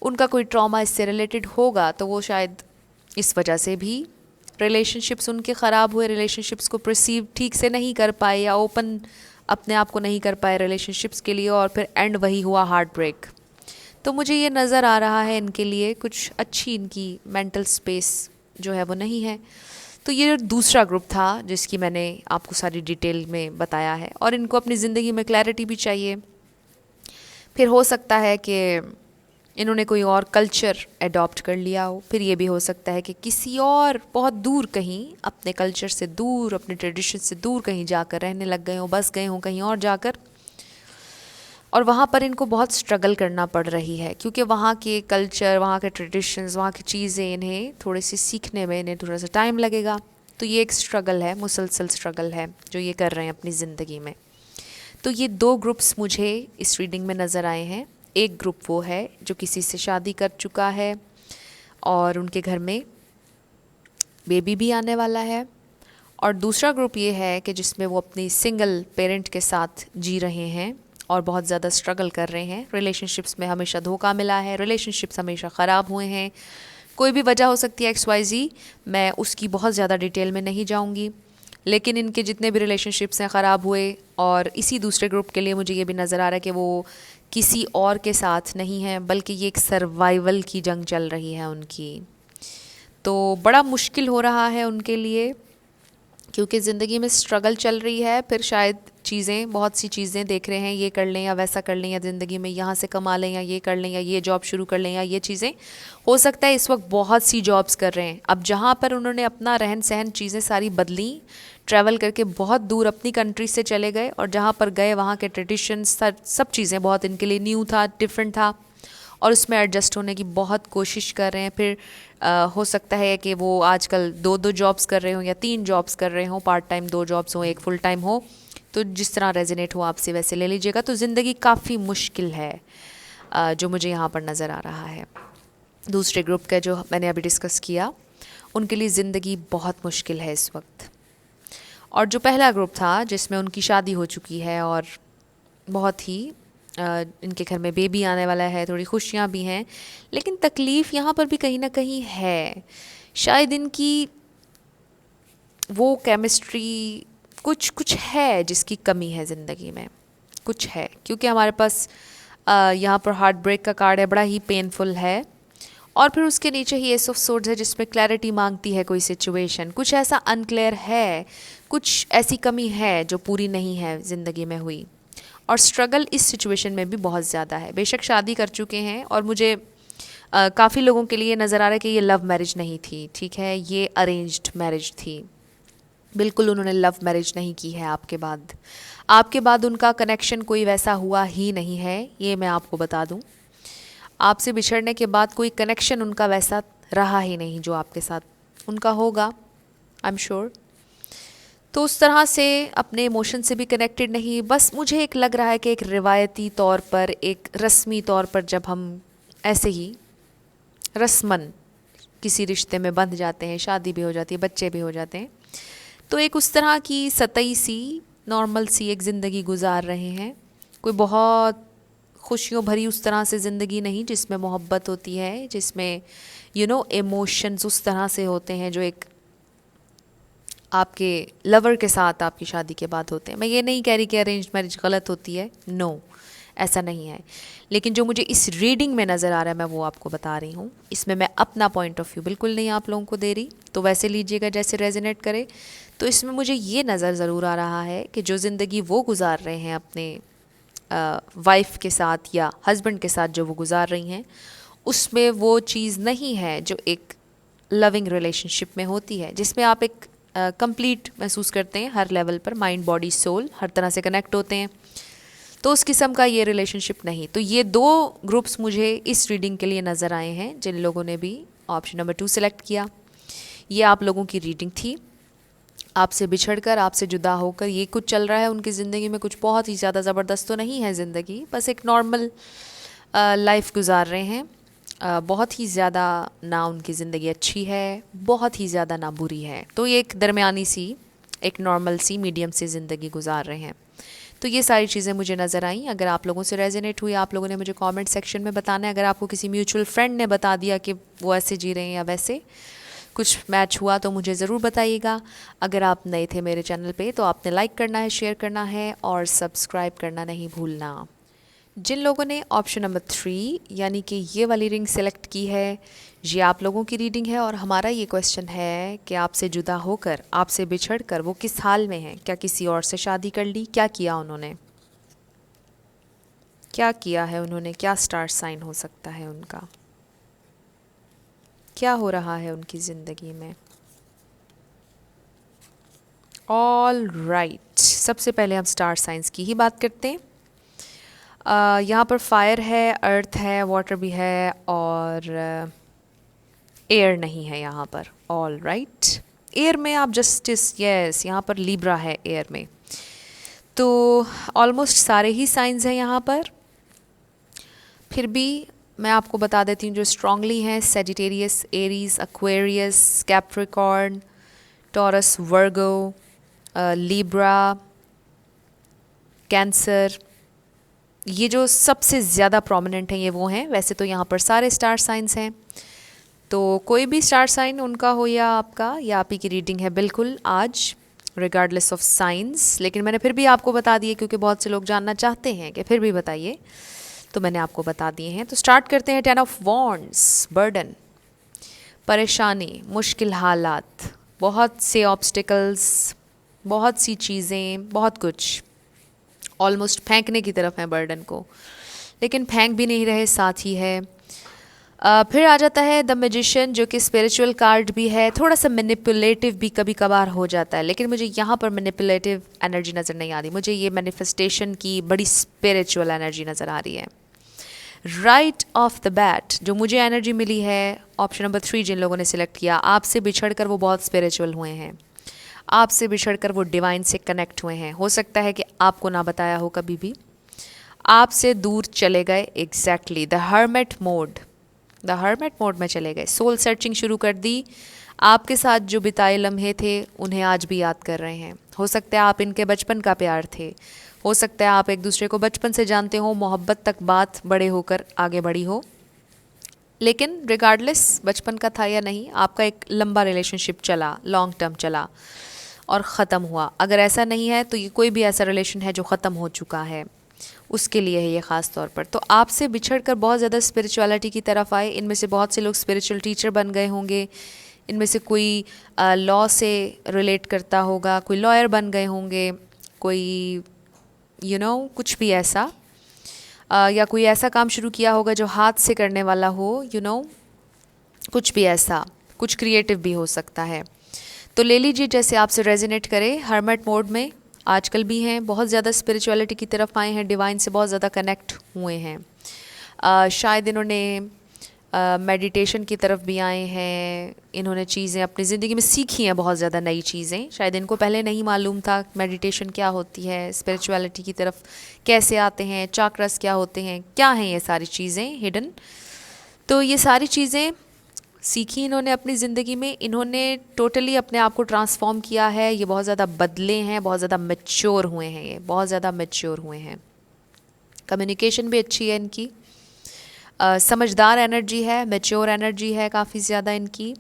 उनका कोई ट्रॉमा इससे रिलेटेड होगा। तो वो शायद इस वजह से भी रिलेशनशिप्स उनके ख़राब हुए, रिलेशनशिप्स को परसीव ठीक से नहीं कर पाए या ओपन अपने आप को नहीं कर पाए रिलेशनशिप्स के लिए, और फिर एंड वही हुआ हार्ट ब्रेक। तो मुझे ये नज़र आ रहा है इनके लिए कुछ अच्छी इनकी मेंटल स्पेस जो है वो नहीं है। तो ये दूसरा ग्रुप था जिसकी मैंने आपको सारी डिटेल में बताया है, और इनको अपनी ज़िंदगी में क्लैरिटी भी चाहिए। फिर हो सकता है कि इन्होंने कोई और कल्चर अडॉप्ट कर लिया हो, फिर ये भी हो सकता है कि किसी और बहुत दूर कहीं अपने कल्चर से दूर, अपने ट्रेडिशन से दूर कहीं जाकर रहने लग गए हों, बस गए हों कहीं और जाकर, और वहाँ पर इनको बहुत स्ट्रगल करना पड़ रही है क्योंकि वहाँ के कल्चर, वहाँ के ट्रेडिशंस, वहाँ की चीज़ें इन्हें थोड़ी सी सीखने में इन्हें थोड़ा सा टाइम लगेगा। तो ये एक स्ट्रगल है, मुसलसल स्ट्रगल है जो ये कर रहे हैं अपनी ज़िंदगी में। तो ये दो ग्रुप्स मुझे इस रीडिंग में नज़र आए हैं। एक ग्रुप वो है जो किसी से शादी कर चुका है और उनके घर में बेबी भी आने वाला है, और दूसरा ग्रुप ये है कि जिसमें वो अपनी सिंगल पेरेंट के साथ जी रहे हैं और बहुत ज़्यादा स्ट्रगल कर रहे हैं। रिलेशनशिप्स में हमेशा धोखा मिला है, रिलेशनशिप्स हमेशा ख़राब हुए हैं। कोई भी वजह हो सकती है XYZ, मैं उसकी बहुत ज़्यादा डिटेल में नहीं जाऊंगी, लेकिन इनके जितने भी रिलेशनशिप्स हैं ख़राब हुए। और इसी दूसरे ग्रुप के लिए मुझे ये भी नज़र आ रहा है कि वो किसी और के साथ नहीं है, बल्कि ये एक सर्वाइवल की जंग चल रही है उनकी। तो बड़ा मुश्किल हो रहा है उनके लिए क्योंकि ज़िंदगी में स्ट्रगल चल रही है। फिर शायद चीज़ें, बहुत सी चीज़ें देख रहे हैं, ये कर लें या वैसा कर लें, या ज़िंदगी में यहाँ से कमा लें, या ये कर लें, या ये जॉब शुरू कर लें, या ये चीज़ें। हो सकता है इस वक्त बहुत सी जॉब्स कर रहे हैं। अब जहाँ पर उन्होंने अपना रहन सहन चीज़ें सारी बदली, ट्रैवल करके बहुत दूर अपनी कंट्री से चले गए, और जहाँ पर गए वहाँ के ट्रेडिशंस, सब चीज़ें बहुत इनके लिए न्यू था, डिफरेंट था, और उसमें एडजस्ट होने की बहुत कोशिश कर रहे हैं। फिर हो सकता है कि वो आजकल 2-2 जॉब्स कर रहे हों या 3 जॉब्स कर रहे हों, पार्ट टाइम 2 जॉब्स हों, एक फुल टाइम हो। तो जिस तरह रेजोनेट हो आपसे वैसे ले लीजिएगा। तो ज़िंदगी काफ़ी मुश्किल है जो मुझे यहाँ पर नज़र आ रहा है। दूसरे ग्रुप का जो मैंने अभी डिस्कस किया, उनके लिए ज़िंदगी बहुत मुश्किल है इस वक्त। और जो पहला ग्रुप था जिसमें उनकी शादी हो चुकी है और बहुत ही इनके घर में बेबी आने वाला है, थोड़ी खुशियाँ भी हैं, लेकिन तकलीफ़ यहाँ पर भी कहीं ना कहीं है। शायद इनकी वो केमिस्ट्री कुछ है जिसकी कमी है ज़िंदगी में, कुछ है। क्योंकि हमारे पास यहाँ पर हार्ट ब्रेक का कार्ड है, बड़ा ही पेनफुल है, और फिर उसके नीचे ही एस ऑफ सोर्ड्स है जिसमें क्लैरिटी मांगती है कोई सिचुएशन। कुछ ऐसा अनक्लियर है, कुछ ऐसी कमी है जो पूरी नहीं है ज़िंदगी में हुई, और स्ट्रगल इस सिचुएशन में भी बहुत ज़्यादा है। बेशक शादी कर चुके हैं, और मुझे काफ़ी लोगों के लिए नज़र आ रहा है कि ये लव मैरिज नहीं थी, ठीक है, ये अरेंज्ड मैरिज थी। बिल्कुल उन्होंने लव मैरिज नहीं की है। आपके बाद उनका कनेक्शन कोई वैसा हुआ ही नहीं है, ये मैं आपको बता दूं। आपसे बिछड़ने के बाद कोई कनेक्शन उनका वैसा रहा ही नहीं जो आपके साथ उनका होगा, आई एम श्योर। तो उस तरह से अपने इमोशन से भी कनेक्टेड नहीं। बस मुझे एक लग रहा है कि एक रिवायती तौर पर, एक रस्मी तौर पर जब हम ऐसे ही रस्मन किसी रिश्ते में बंध जाते हैं, शादी भी हो जाती है, बच्चे भी हो जाते हैं, तो एक उस तरह की सतही सी, नॉर्मल सी एक ज़िंदगी गुजार रहे हैं। कोई बहुत खुशियों भरी उस तरह से ज़िंदगी नहीं जिसमें मोहब्बत होती है, जिसमें इमोशंस उस तरह से होते हैं जो एक आपके लवर के साथ आपकी शादी के बाद होते हैं। मैं ये नहीं कह रही कि अरेंज मैरिज गलत होती है, नो, ऐसा नहीं है। लेकिन जो मुझे इस रीडिंग में नज़र आ रहा है मैं वो आपको बता रही हूँ। इसमें मैं अपना पॉइंट ऑफ व्यू बिल्कुल नहीं आप लोगों को दे रही, तो वैसे लीजिएगा जैसे रेजोनेट करे। तो इसमें मुझे ये नज़र ज़रूर आ रहा है कि जो ज़िंदगी वो गुजार रहे हैं अपने वाइफ के साथ या हस्बैंड के साथ जो वो गुजार रही हैं, उसमें वो चीज़ नहीं है जो एक लविंग रिलेशनशिप में होती है, जिसमें आप एक कंप्लीट महसूस करते हैं हर लेवल पर, माइंड बॉडी सोल हर तरह से कनेक्ट होते हैं। तो उस किस्म का ये रिलेशनशिप नहीं। तो ये 2 ग्रुप्स मुझे इस रीडिंग के लिए नज़र आए हैं जिन लोगों ने भी ऑप्शन नंबर 2 सेलेक्ट किया। ये आप लोगों की रीडिंग थी। आपसे बिछड़कर, आपसे जुदा होकर ये कुछ चल रहा है उनकी ज़िंदगी में। कुछ बहुत ही ज़्यादा ज़बरदस्त तो नहीं है ज़िंदगी, बस एक नॉर्मल लाइफ गुजार रहे हैं। बहुत ही ज़्यादा ना उनकी ज़िंदगी अच्छी है, बहुत ही ज़्यादा ना बुरी है। तो ये एक दरमियानी सी, एक नॉर्मल सी, मीडियम सी ज़िंदगी गुजार रहे हैं। तो ये सारी चीज़ें मुझे नज़र आईं। अगर आप लोगों से रेजोनेट हुई, आप लोगों ने मुझे कमेंट सेक्शन में बताना है। अगर आपको किसी म्यूचुअल फ्रेंड ने बता दिया कि वो ऐसे जी रहे हैं या वैसे कुछ मैच हुआ तो मुझे ज़रूर बताइएगा। अगर आप नए थे मेरे चैनल पे तो आपने लाइक करना है, शेयर करना है और सब्सक्राइब करना नहीं भूलना। जिन लोगों ने ऑप्शन नंबर 3 यानी कि ये वाली रिंग सेलेक्ट की है, ये आप लोगों की रीडिंग है और हमारा ये क्वेश्चन है कि आपसे जुदा होकर, आपसे बिछड़कर वो किस हाल में हैं? क्या किसी और से शादी कर ली? क्या किया उन्होंने? क्या किया है उन्होंने? क्या स्टार साइन हो सकता है उनका? क्या हो रहा है उनकी ज़िंदगी में? ऑल राइट, सबसे पहले हम स्टार साइंस की ही बात करते हैं। यहाँ पर फायर है, अर्थ है, वाटर भी है और एयर नहीं है यहाँ पर। ऑल राइट, एयर में आप जस्टिस, यस, यहाँ पर लिब्रा है एयर में। तो ऑलमोस्ट सारे ही साइंस हैं यहाँ पर। फिर भी मैं आपको बता देती हूँ जो स्ट्रांगली हैं, Sagittarius, Aries, Aquarius, Capricorn, Taurus, Virgo, Libra, Cancer, ये जो सबसे ज़्यादा प्रोमिनेंट हैं ये वो हैं। वैसे तो यहाँ पर सारे स्टार साइंस हैं, तो कोई भी स्टार साइन उनका हो या आपका, या आप ही की रीडिंग है बिल्कुल आज, रिगार्डलेस ऑफ साइंस। लेकिन मैंने फिर भी आपको बता दिए क्योंकि बहुत से लोग जानना चाहते हैं कि फिर भी बताइए, तो मैंने आपको बता दिए हैं। तो स्टार्ट करते हैं। 10 ऑफ वॉन्ड्स, बर्डन, परेशानी, मुश्किल हालात, बहुत से ऑब्स्टिकल्स, बहुत सी चीज़ें, बहुत कुछ ऑलमोस्ट फेंकने की तरफ है बर्डन को, लेकिन फेंक भी नहीं रहे, साथ ही है। फिर आ जाता है द मैजिशियन, जो कि स्पिरिचुअल कार्ड भी है, थोड़ा सा मैनिपुलेटिव भी कभी कभार हो जाता है, लेकिन मुझे यहाँ पर मैनिपुलेटिव एनर्जी नज़र नहीं आ रही, मुझे ये मैनिफेस्टेशन की बड़ी स्पिरिचुअल एनर्जी नज़र आ रही है। राइट ऑफ द बैट जो मुझे एनर्जी मिली है, ऑप्शन नंबर 3 जिन लोगों ने सिलेक्ट किया, आपसे बिछड़कर वो बहुत स्पिरिचुअल हुए हैं, आपसे बिछड़कर वो डिवाइन से कनेक्ट हुए हैं। हो सकता है कि आपको ना बताया हो कभी भी, आपसे दूर चले गए। Exactly the hermit mode, the hermit mode में चले गए, सोल सर्चिंग शुरू कर दी। आपके साथ जो बिताए लम्हे थे उन्हें आज भी याद कर रहे हैं। हो सकता है आप इनके बचपन का प्यार थे, हो सकता है आप एक दूसरे को बचपन से जानते हो, मोहब्बत तक बात बड़े होकर आगे बढ़ी हो, लेकिन रिगार्डलेस बचपन का था या नहीं, आपका एक लंबा रिलेशनशिप चला, लॉन्ग टर्म चला और ख़त्म हुआ। अगर ऐसा नहीं है तो ये कोई भी ऐसा रिलेशन है जो ख़त्म हो चुका है, उसके लिए है ये ख़ास तौर पर। तो आपसे बिछड़ कर बहुत ज़्यादा स्पिरिचुअलिटी की तरफ आए। इनमें से बहुत से लोग स्पिरिचुअल टीचर बन गए होंगे, इनमें से कोई लॉ से रिलेट करता होगा, कोई लॉयर बन गए होंगे, कोई कुछ भी ऐसा, या कोई ऐसा काम शुरू किया होगा जो हाथ से करने वाला हो, कुछ भी ऐसा, कुछ क्रिएटिव भी हो सकता है। तो ले लीजिए जैसे आपसे रेजोनेट करे। हर्मिट मोड में आजकल भी हैं, बहुत ज़्यादा स्पिरिचुअलिटी की तरफ आए हैं, डिवाइन से बहुत ज़्यादा कनेक्ट हुए हैं। शायद इन्होंने मेडिटेशन की तरफ भी आए हैं, इन्होंने चीज़ें अपनी ज़िंदगी में सीखी हैं, बहुत ज़्यादा नई चीज़ें। शायद इनको पहले नहीं मालूम था मेडिटेशन क्या होती है, स्पिरिचुअलिटी की तरफ कैसे आते हैं, चाक्रस क्या होते हैं, क्या हैं ये सारी चीज़ें हिडन। तो ये सारी चीज़ें सीखी इन्होंने अपनी ज़िंदगी में, इन्होंने टोटली अपने आप को ट्रांसफॉर्म किया है। ये बहुत ज़्यादा बदले हैं, बहुत ज़्यादा मैच्योर हुए हैं, ये बहुत ज़्यादा मैच्योर हुए हैं। कम्युनिकेशन भी अच्छी है इनकी, समझदार एनर्जी है, मैच्योर एनर्जी है काफ़ी ज़्यादा इनकी,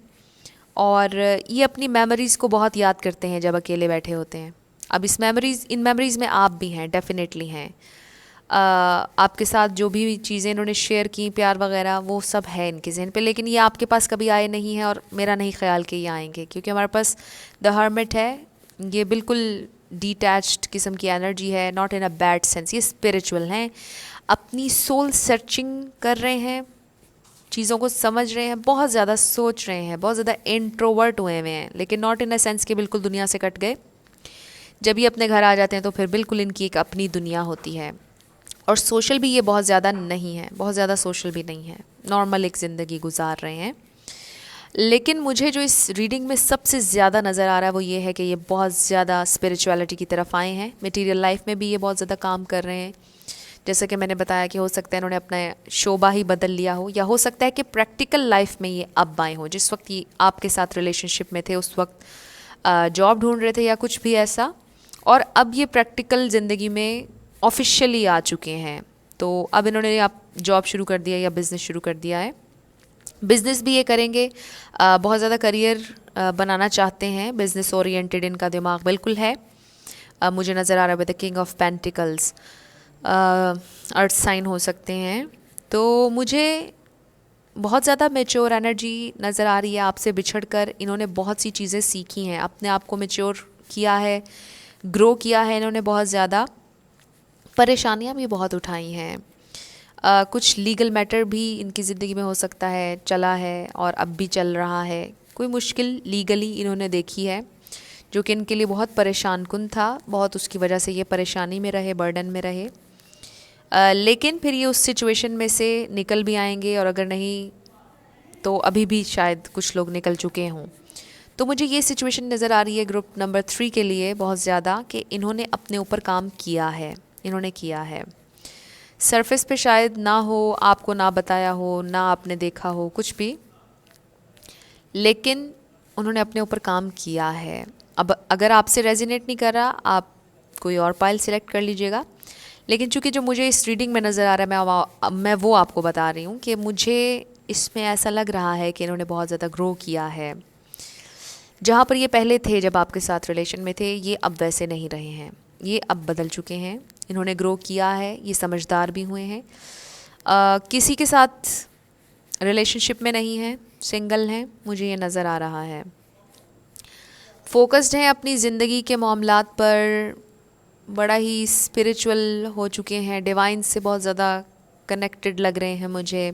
और ये अपनी मेमोरीज़ को बहुत याद करते हैं जब अकेले बैठे होते हैं। अब इन मेमोरीज़ में आप भी हैं, डेफिनेटली हैं। आपके साथ जो भी चीज़ें इन्होंने शेयर की, प्यार वगैरह, वो सब है इनके जहन पे, लेकिन ये आपके पास कभी आए नहीं हैं और मेरा नहीं ख्याल कि ये आएंगे, क्योंकि हमारे पास द हर्मिट है। ये बिल्कुल डिटैच्ड किस्म की एनर्जी है, not in a bad sense. ये स्पिरिचुअल हैं, अपनी सोल सर्चिंग कर रहे हैं, चीज़ों को समझ रहे हैं, बहुत ज़्यादा सोच रहे हैं, बहुत ज़्यादा इंट्रोवर्ट हुए हुए हैं, लेकिन नॉट इन अ सेंस कि बिल्कुल दुनिया से कट गए। जब ये अपने घर आ जाते हैं तो फिर बिल्कुल इनकी एक अपनी दुनिया होती है। और सोशल भी ये बहुत ज़्यादा नहीं है, बहुत ज़्यादा सोशल भी नहीं है, नॉर्मल एक ज़िंदगी गुजार रहे हैं। लेकिन मुझे जो इस रीडिंग में सबसे ज़्यादा नज़र आ रहा है वो ये है कि ये बहुत ज़्यादा स्पिरिचुअलिटी की तरफ आए हैं। मटेरियल लाइफ में भी ये बहुत ज़्यादा काम कर रहे हैं। जैसे कि मैंने बताया कि हो सकता है इन्होंने अपना शोबा ही बदल लिया हो, या हो सकता है कि प्रैक्टिकल लाइफ में ये अब आए हों। जिस वक्त ये आपके साथ रिलेशनशिप में थे उस वक्त जॉब ढूंढ रहे थे या कुछ भी ऐसा, और अब ये प्रैक्टिकल ज़िंदगी में ऑफिशियली आ चुके हैं। तो अब इन्होंने आप जॉब शुरू कर दिया या बिज़नेस शुरू कर दिया है। बिज़नेस भी ये करेंगे, बहुत ज़्यादा करियर बनाना चाहते हैं, बिज़नेस ओरिएंटेड इनका दिमाग बिल्कुल है। मुझे नज़र आ रहा है with the king of pentacles. Earth sign हो सकते हैं। तो मुझे बहुत ज़्यादा मैच्योर एनर्जी नज़र आ रही है। आपसे बिछड़ कर इन्होंने बहुत सी चीज़ें सीखी हैं, अपने आप को मैच्योर किया है, ग्रो किया है इन्होंने बहुत ज़्यादा। परेशानियां भी बहुत उठाई हैं। कुछ लीगल मैटर भी इनकी ज़िंदगी में हो सकता है, चला है और अब भी चल रहा है। कोई मुश्किल लीगली इन्होंने देखी है जो कि इनके लिए बहुत परेशान कुन था, बहुत उसकी वजह से ये परेशानी में रहे, बर्डन में रहे। लेकिन फिर ये उस सिचुएशन में से निकल भी आएंगे, और अगर नहीं तो अभी भी शायद कुछ लोग निकल चुके हों। तो मुझे ये सिचुएशन नज़र आ रही है ग्रुप नंबर 3 के लिए बहुत ज़्यादा, कि इन्होंने अपने ऊपर काम किया है, इन्होंने किया है। सरफेस पे शायद ना हो, आपको ना बताया हो, ना आपने देखा हो कुछ भी, लेकिन उन्होंने अपने ऊपर काम किया है। अब अगर आपसे रेजिनेट नहीं कर रहा, आप कोई और पाइल सिलेक्ट कर लीजिएगा। लेकिन चूंकि जो मुझे इस रीडिंग में नज़र आ रहा है, मैं वो आपको बता रही हूँ कि मुझे इसमें ऐसा लग रहा है कि इन्होंने बहुत ज़्यादा ग्रो किया है। जहाँ पर ये पहले थे, जब आपके साथ रिलेशन में थे, ये अब वैसे नहीं रहे हैं, ये अब बदल चुके हैं। इन्होंने ग्रो किया है, ये समझदार भी हुए हैं। किसी के साथ रिलेशनशिप में नहीं है, सिंगल हैं, मुझे ये नज़र आ रहा है। फोकस्ड हैं अपनी ज़िंदगी के मामलात पर, बड़ा ही स्पिरिचुअल हो चुके हैं, डिवाइन से बहुत ज़्यादा कनेक्टेड लग रहे हैं मुझे।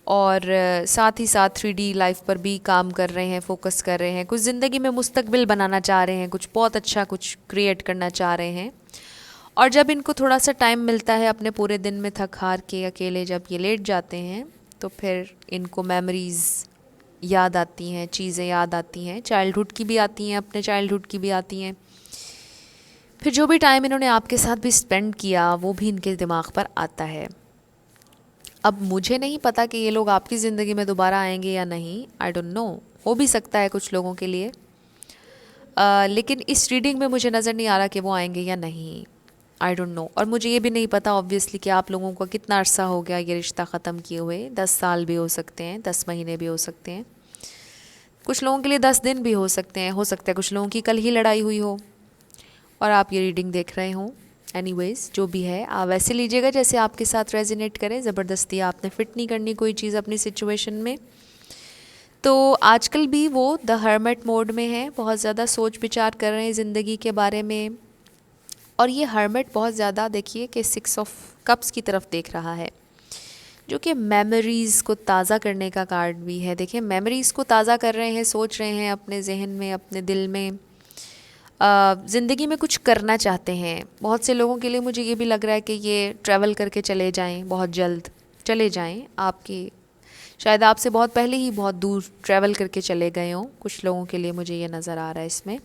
और साथ ही साथ 3D लाइफ पर भी काम कर रहे हैं, फोकस कर रहे हैं, कुछ ज़िंदगी में मुस्तकबिल बनाना चाह रहे हैं, कुछ बहुत अच्छा कुछ क्रिएट करना चाह रहे हैं। और जब इनको थोड़ा सा टाइम मिलता है अपने पूरे दिन में थक हार के अकेले जब ये लेट जाते हैं, तो फिर इनको मेमोरीज़ याद आती हैं, चीज़ें याद आती हैं, चाइल्डहुड की भी आती हैं, अपने चाइल्डहुड की भी आती हैं। फिर जो भी टाइम इन्होंने आपके साथ भी स्पेंड किया वो भी इनके दिमाग पर आता है। अब मुझे नहीं पता कि ये लोग आपकी ज़िंदगी में दोबारा आएंगे या नहीं, आई डोंट नो, हो भी सकता है कुछ लोगों के लिए। लेकिन इस रीडिंग में मुझे नज़र नहीं आ रहा कि वो आएंगे या नहीं, आई डोंट नो। और मुझे ये भी नहीं पता ऑब्वियसली कि आप लोगों को कितना अरसा हो गया ये रिश्ता ख़त्म किए हुए। 10 साल भी हो सकते हैं, 10 महीने भी हो सकते हैं, कुछ लोगों के लिए 10 दिन भी हो सकते हैं, हो सकता है कुछ लोगों की कल ही लड़ाई हुई हो और आप ये रीडिंग देख रहे हों। एनीवेज, जो भी है आप वैसे लीजिएगा जैसे आपके साथ रेजिनेट करे। ज़बरदस्ती आपने फिट नहीं करनी कोई चीज़ अपनी सिचुएशन में। तो आजकल भी वो द हर्मिट मोड में है, बहुत ज़्यादा सोच विचार कर रहे हैं ज़िंदगी के बारे में। और ये हर्मिट बहुत ज़्यादा देखिए कि 6 ऑफ कप्स की तरफ देख रहा है, जो कि मेमोरीज़ को ताज़ा करने का कार्ड भी है। देखिए, मेमोरीज़ को ताज़ा कर रहे हैं, सोच रहे हैं अपने जहन में, अपने दिल में, ज़िंदगी में कुछ करना चाहते हैं। बहुत से लोगों के लिए मुझे ये भी लग रहा है कि ये ट्रैवल करके चले जाएं, बहुत जल्द चले जाएं। आपकी शायद आपसे बहुत पहले ही बहुत दूर ट्रैवल करके चले गए हों, कुछ लोगों के लिए मुझे ये नज़र आ रहा है इसमें।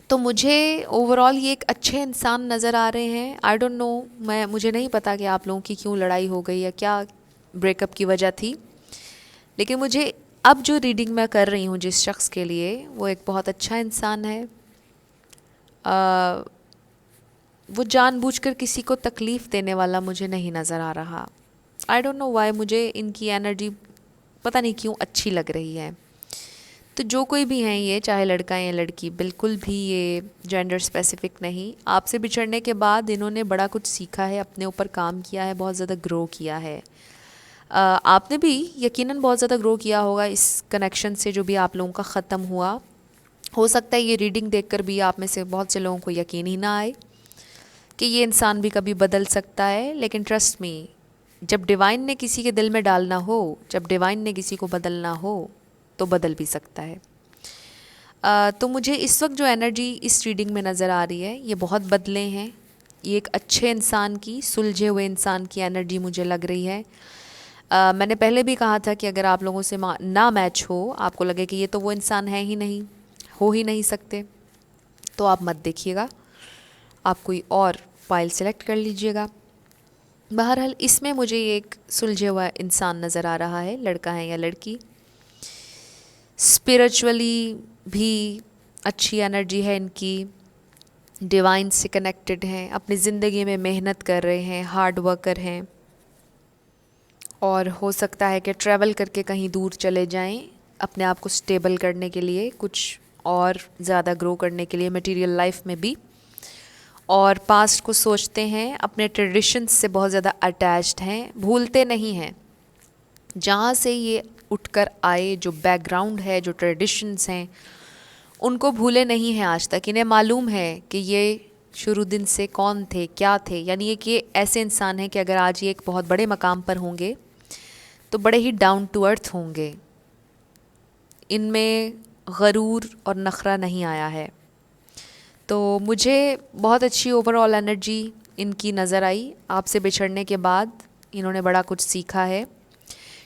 तो मुझे ओवरऑल ये एक अच्छे इंसान नज़र आ रहे हैं। आई डोंट नो, मुझे नहीं पता कि आप लोगों की क्यों लड़ाई हो गई या क्या ब्रेकअप की वजह थी, लेकिन मुझे अब जो रीडिंग मैं कर रही हूँ जिस शख्स के लिए, वो एक बहुत अच्छा इंसान है। वो जानबूझकर किसी को तकलीफ़ देने वाला मुझे नहीं नज़र आ रहा। आई डोंट नो वाई, मुझे इनकी एनर्जी पता नहीं क्यों अच्छी लग रही है। तो जो कोई भी हैं ये, चाहे लड़का या लड़की, बिल्कुल भी ये जेंडर स्पेसिफिक नहीं। आपसे बिछड़ने के बाद इन्होंने बड़ा कुछ सीखा है, अपने ऊपर काम किया है, बहुत ज़्यादा ग्रो किया है। आपने भी यकीनन बहुत ज़्यादा ग्रो किया होगा इस कनेक्शन से जो भी आप लोगों का ख़त्म हुआ। हो सकता है ये रीडिंग देखकर भी आप में से बहुत से लोगों को यकीन ही ना आए कि ये इंसान भी कभी बदल सकता है। लेकिन ट्रस्ट मी, जब डिवाइन ने किसी के दिल में डालना हो, जब डिवाइन ने किसी को बदलना हो, तो बदल भी सकता है। तो मुझे इस वक्त जो एनर्जी इस रीडिंग में नज़र आ रही है, ये बहुत बदले हैं। ये एक अच्छे इंसान की, सुलझे हुए इंसान की एनर्जी मुझे लग रही है। मैंने पहले भी कहा था कि अगर आप लोगों से ना मैच हो, आपको लगे कि ये तो वो इंसान है ही नहीं, हो ही नहीं सकते, तो आप मत देखिएगा, आप कोई और फाइल सेलेक्ट कर लीजिएगा। बहरहाल इसमें मुझे एक सुलझे हुआ इंसान नज़र आ रहा है, लड़का है या लड़की। स्पिरिचुअली भी अच्छी एनर्जी है इनकी, डिवाइन से कनेक्टेड हैं, अपनी ज़िंदगी में मेहनत कर रहे हैं, हार्ड वर्कर हैं, और हो सकता है कि ट्रैवल करके कहीं दूर चले जाएं अपने आप को स्टेबल करने के लिए, कुछ और ज़्यादा ग्रो करने के लिए मटेरियल लाइफ में भी। और पास्ट को सोचते हैं, अपने ट्रेडिशंस से बहुत ज़्यादा अटैच्ड हैं, भूलते नहीं हैं। जहाँ से ये उठकर आए, जो बैकग्राउंड है, जो ट्रेडिशंस हैं, उनको भूले नहीं हैं आज तक। इन्हें मालूम है कि ये शुरू दिन से कौन थे, क्या थे। यानी ये ऐसे इंसान हैं कि अगर आज ये एक बहुत बड़े मकाम पर होंगे तो बड़े ही डाउन टू अर्थ होंगे। इनमें गरूर और नखरा नहीं आया है। तो मुझे बहुत अच्छी ओवरऑल एनर्जी इनकी नज़र आई। आपसे बिछड़ने के बाद इन्होंने बड़ा कुछ सीखा है।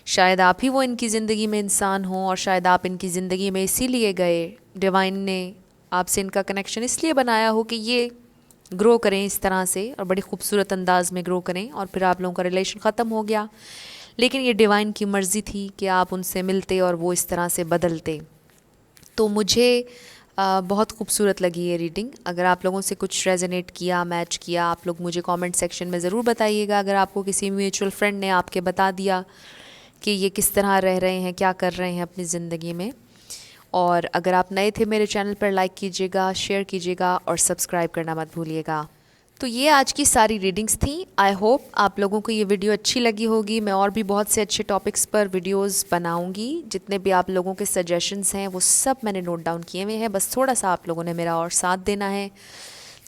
शायद आप ही वो इनकी ज़िंदगी में इंसान हो, और शायद आप इनकी ज़िंदगी में इसीलिए गए। डिवाइन ने आपसे इनका कनेक्शन इसलिए बनाया हो कि ये ग्रो करें इस तरह से, और बड़ी खूबसूरत अंदाज में ग्रो करें, और फिर आप लोगों का रिलेशन ख़त्म हो गया। लेकिन ये डिवाइन की मर्ज़ी थी कि आप उनसे मिलते और वो इस तरह से बदलते। तो मुझे बहुत खूबसूरत लगी ये रीडिंग। अगर आप लोगों से कुछ रेजोनेट किया, मैच किया, आप लोग मुझे कमेंट सेक्शन में ज़रूर बताइएगा। अगर आपको किसी म्यूचुअल फ्रेंड ने आपके बता दिया कि ये किस तरह रह रहे हैं, क्या कर रहे हैं अपनी ज़िंदगी में। और अगर आप नए थे मेरे चैनल पर, लाइक कीजिएगा, शेयर कीजिएगा और सब्सक्राइब करना मत भूलिएगा। तो ये आज की सारी रीडिंग्स थी। आई होप आप लोगों को ये वीडियो अच्छी लगी होगी। मैं और भी बहुत से अच्छे टॉपिक्स पर वीडियोस बनाऊंगी। जितने भी आप लोगों के सजेशंस हैं वो सब मैंने नोट डाउन किए हुए हैं। बस थोड़ा सा आप लोगों ने मेरा और साथ देना है,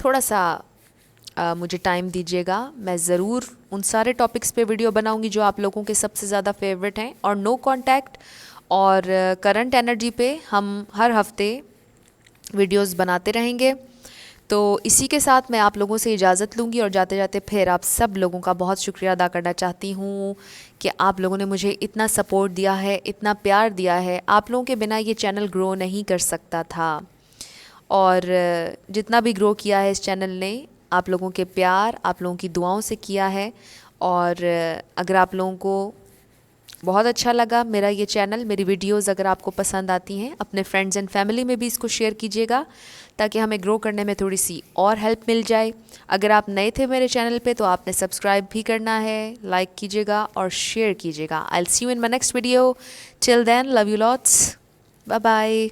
थोड़ा सा मुझे टाइम दीजिएगा। मैं ज़रूर उन सारे टॉपिक्स पे वीडियो बनाऊंगी जो आप लोगों के सबसे ज़्यादा फेवरेट हैं। और नो कॉन्टैक्ट और करंट एनर्जी पे हम हर हफ्ते वीडियोस बनाते रहेंगे। तो इसी के साथ मैं आप लोगों से इजाज़त लूँगी, और जाते जाते फिर आप सब लोगों का बहुत शुक्रिया अदा करना चाहती हूँ कि आप लोगों ने मुझे इतना सपोर्ट दिया है, इतना प्यार दिया है। आप लोगों के बिना ये चैनल ग्रो नहीं कर सकता था, और जितना भी ग्रो किया है इस चैनल ने आप लोगों के प्यार, आप लोगों की दुआओं से किया है। और अगर आप लोगों को बहुत अच्छा लगा मेरा ये चैनल, मेरी वीडियोस अगर आपको पसंद आती हैं, अपने फ्रेंड्स एंड फैमिली में भी इसको शेयर कीजिएगा, ताकि हमें ग्रो करने में थोड़ी सी और हेल्प मिल जाए। अगर आप नए थे मेरे चैनल पे तो आपने सब्सक्राइब भी करना है, लाइक कीजिएगा और शेयर कीजिएगा। I will see you in my next video. Till then, love you lots, bye bye.